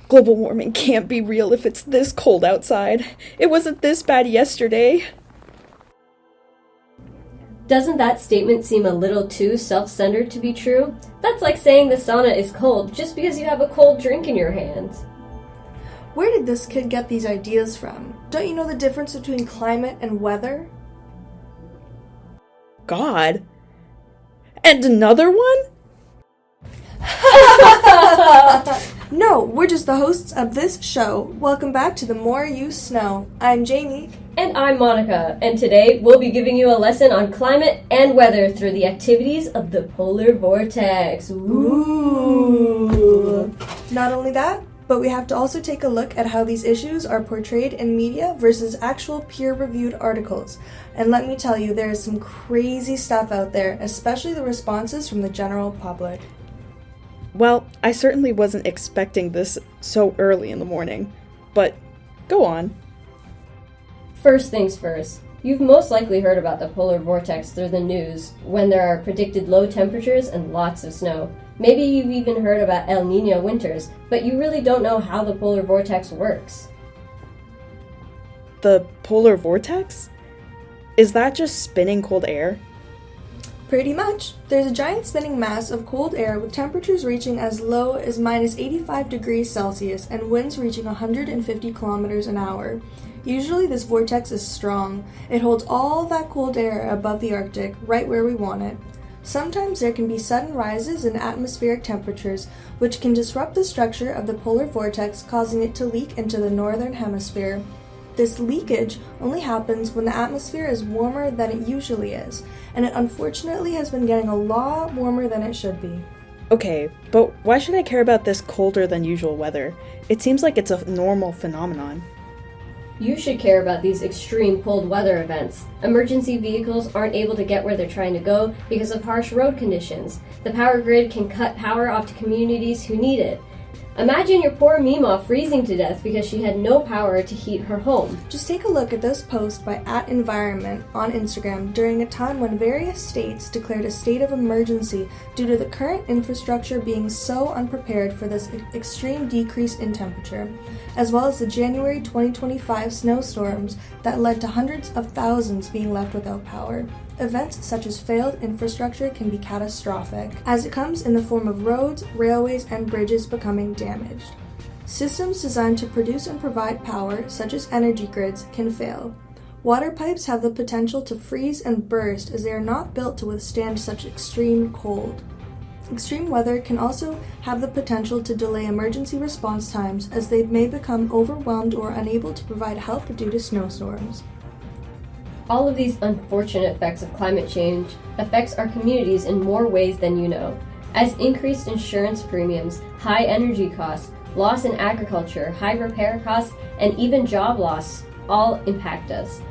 Global warming can't be real if it's this cold outside. It wasn't this bad yesterday. Doesn't that statement seem a little too self-centered to be true? That's like saying the sauna is cold just because you have a cold drink in your hands. Where did this kid get these ideas from? Don't you know the difference between climate and weather? God? And another one? No, we're just the hosts of this show. Welcome back to The More You Snow. I'm Jaimie. And I'm Monica, and today we'll be giving you a lesson on climate and weather through the activities of the polar vortex. Ooh. Not only that, but we have to also take a look at how these issues are portrayed in media versus actual peer-reviewed articles. And let me tell you, there is some crazy stuff out there, especially the responses from the general public. Well, I certainly wasn't expecting this so early in the morning, but go on. First things first, you've most likely heard about the polar vortex through the news when there are predicted low temperatures and lots of snow. Maybe you've even heard about El Niño winters, but you really don't know how the polar vortex works. The polar vortex? Is that just spinning cold air? Pretty much. There's a giant spinning mass of cold air with temperatures reaching as low as minus 85 degrees Celsius and winds reaching 150 kilometers an hour. Usually this vortex is strong. It holds all that cold air above the Arctic, right where we want it. Sometimes there can be sudden rises in atmospheric temperatures, which can disrupt the structure of the polar vortex, causing it to leak into the northern hemisphere. This leakage only happens when the atmosphere is warmer than it usually is, and it unfortunately has been getting a lot warmer than it should be. Okay, but why should I care about this colder than usual weather? It seems like it's a normal phenomenon. You should care about these extreme cold weather events. Emergency vehicles aren't able to get where they're trying to go because of harsh road conditions. The power grid can cut power off to communities who need it. Imagine your poor Mima freezing to death because she had no power to heat her home. Just take a look at this post by @Environment on Instagram during a time when various states declared a state of emergency due to the current infrastructure being so unprepared for this extreme decrease in temperature, as well as the January 2025 snowstorms that led to hundreds of thousands being left without power. Events such as failed infrastructure can be catastrophic, as it comes in the form of roads, railways, and bridges becoming damaged. Systems designed to produce and provide power, such as energy grids, can fail. Water pipes have the potential to freeze and burst as they are not built to withstand such extreme cold. Extreme weather can also have the potential to delay emergency response times as they may become overwhelmed or unable to provide help due to snowstorms. All of these unfortunate effects of climate change affects our communities in more ways than you know, as increased insurance premiums, high energy costs, loss in agriculture, high repair costs, and even job loss all impact us.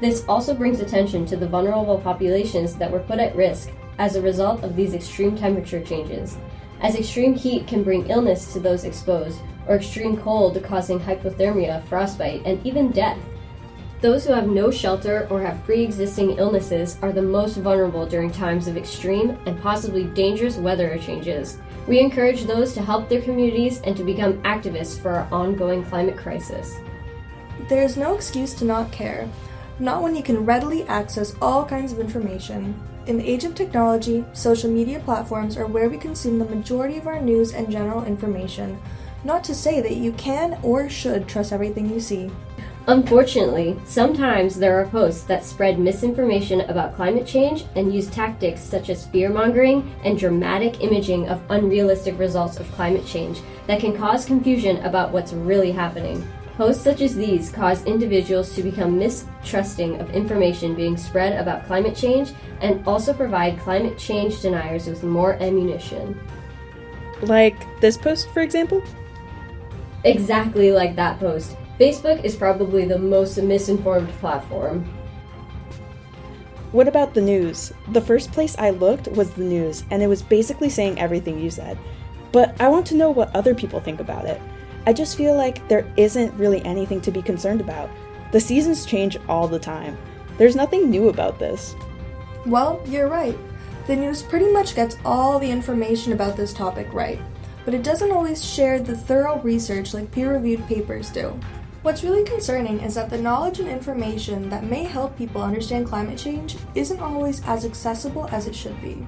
This also brings attention to the vulnerable populations that were put at risk as a result of these extreme temperature changes, as extreme heat can bring illness to those exposed, or extreme cold causing hypothermia, frostbite, and even death. Those who have no shelter or have pre-existing illnesses are the most vulnerable during times of extreme and possibly dangerous weather changes. We encourage those to help their communities and to become activists for our ongoing climate crisis. There is no excuse to not care, not when you can readily access all kinds of information. In the age of technology, social media platforms are where we consume the majority of our news and general information. Not to say that you can or should trust everything you see. Unfortunately, sometimes there are posts that spread misinformation about climate change and use tactics such as fear-mongering and dramatic imaging of unrealistic results of climate change that can cause confusion about what's really happening. Posts such as these cause individuals to become mistrusting of information being spread about climate change and also provide climate change deniers with more ammunition. Like this post, for example? Exactly like that post. Facebook is probably the most misinformed platform. What about the news? The first place I looked was the news, and it was basically saying everything you said. But I want to know what other people think about it. I just feel like there isn't really anything to be concerned about. The seasons change all the time. There's nothing new about this. Well, you're right. The news pretty much gets all the information about this topic right. but it doesn't always share the thorough research like peer-reviewed papers do. What's really concerning is that the knowledge and information that may help people understand climate change isn't always as accessible as it should be.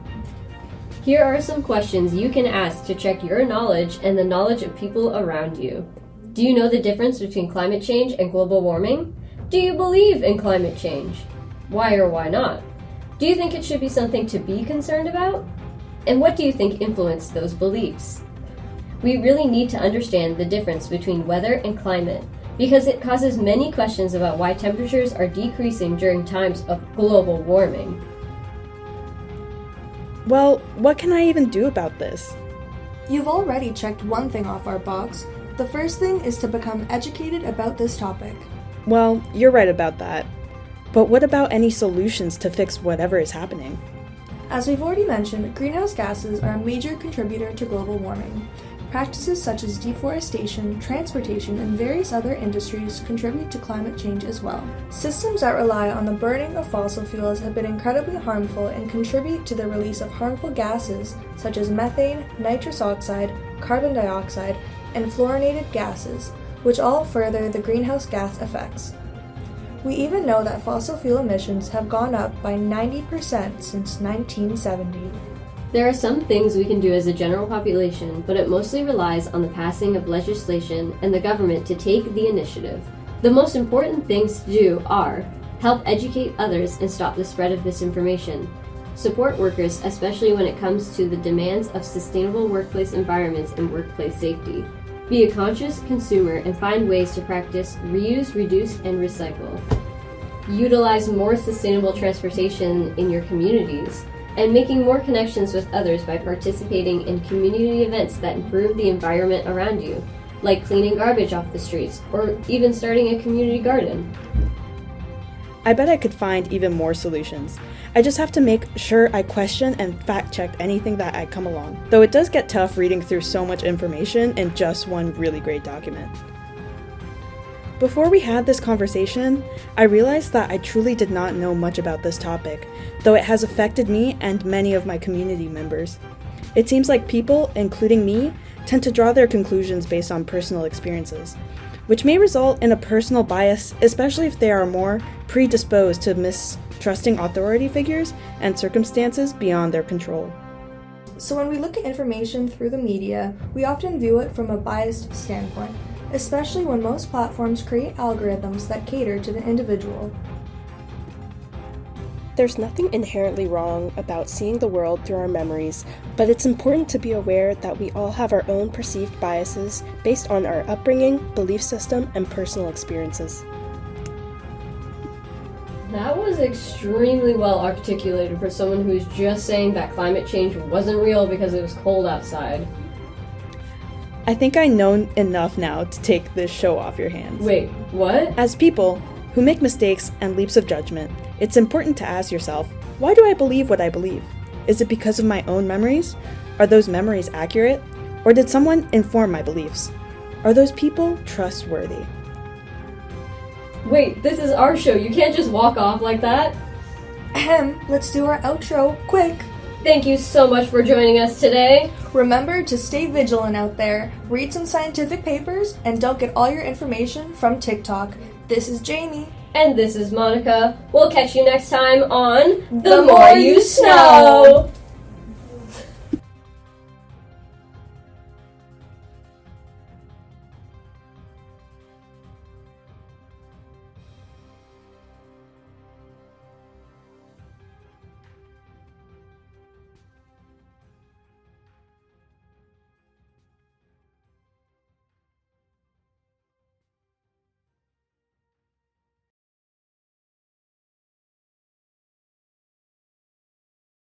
Here are some questions you can ask to check your knowledge and the knowledge of people around you. Do you know the difference between climate change and global warming? Do you believe in climate change? Why or why not? Do you think it should be something to be concerned about? And what do you think influenced those beliefs? We really need to understand the difference between weather and climate because it causes many questions about why temperatures are decreasing during times of global warming. Well, what can I even do about this? You've already checked one thing off our box. The first thing is to become educated about this topic. Well, you're right about that. But what about any solutions to fix whatever is happening? As we've already mentioned, greenhouse gases are a major contributor to global warming. Practices such as deforestation, transportation, and various other industries contribute to climate change as well. Systems that rely on the burning of fossil fuels have been incredibly harmful and contribute to the release of harmful gases such as methane, nitrous oxide, carbon dioxide, and fluorinated gases, which all further the greenhouse gas effects. We even know that fossil fuel emissions have gone up by 90% since 1970. There are some things we can do as a general population, but it mostly relies on the passing of legislation and the government to take the initiative. The most important things to do are help educate others and stop the spread of misinformation, support workers, especially when it comes to the demands of sustainable workplace environments and workplace safety, be a conscious consumer and find ways to practice reuse, reduce, and recycle, utilize more sustainable transportation in your communities, and making more connections with others by participating in community events that improve the environment around you, like cleaning garbage off the streets or even starting a community garden. I bet I could find even more solutions. I just have to make sure I question and fact-check anything that I come along, though it does get tough reading through so much information in just one really great document. Before we had this conversation, I realized that I truly did not know much about this topic, though it has affected me and many of my community members. It seems like people, including me, tend to draw their conclusions based on personal experiences, which may result in a personal bias, especially if they are more predisposed to mistrusting authority figures and circumstances beyond their control. So when we look at information through the media, we often view it from a biased standpoint, especially when most platforms create algorithms that cater to the individual. There's nothing inherently wrong about seeing the world through our memories, but it's important to be aware that we all have our own perceived biases based on our upbringing, belief system, and personal experiences. That was extremely well articulated for someone who's just saying that climate change wasn't real because it was cold outside. I think I know enough now to take this show off your hands. Wait, what? As people who make mistakes and leaps of judgment, it's important to ask yourself, why do I believe what I believe? Is it because of my own memories? Are those memories accurate? Or did someone inform my beliefs? Are those people trustworthy? Wait, this is our show. You can't just walk off like that. Let's do our outro, quick! Thank you so much for joining us today. Remember to stay vigilant out there, read some scientific papers, and don't get all your information from TikTok. This is Jaimie. And this is Monica. We'll catch you next time on The More You Snow!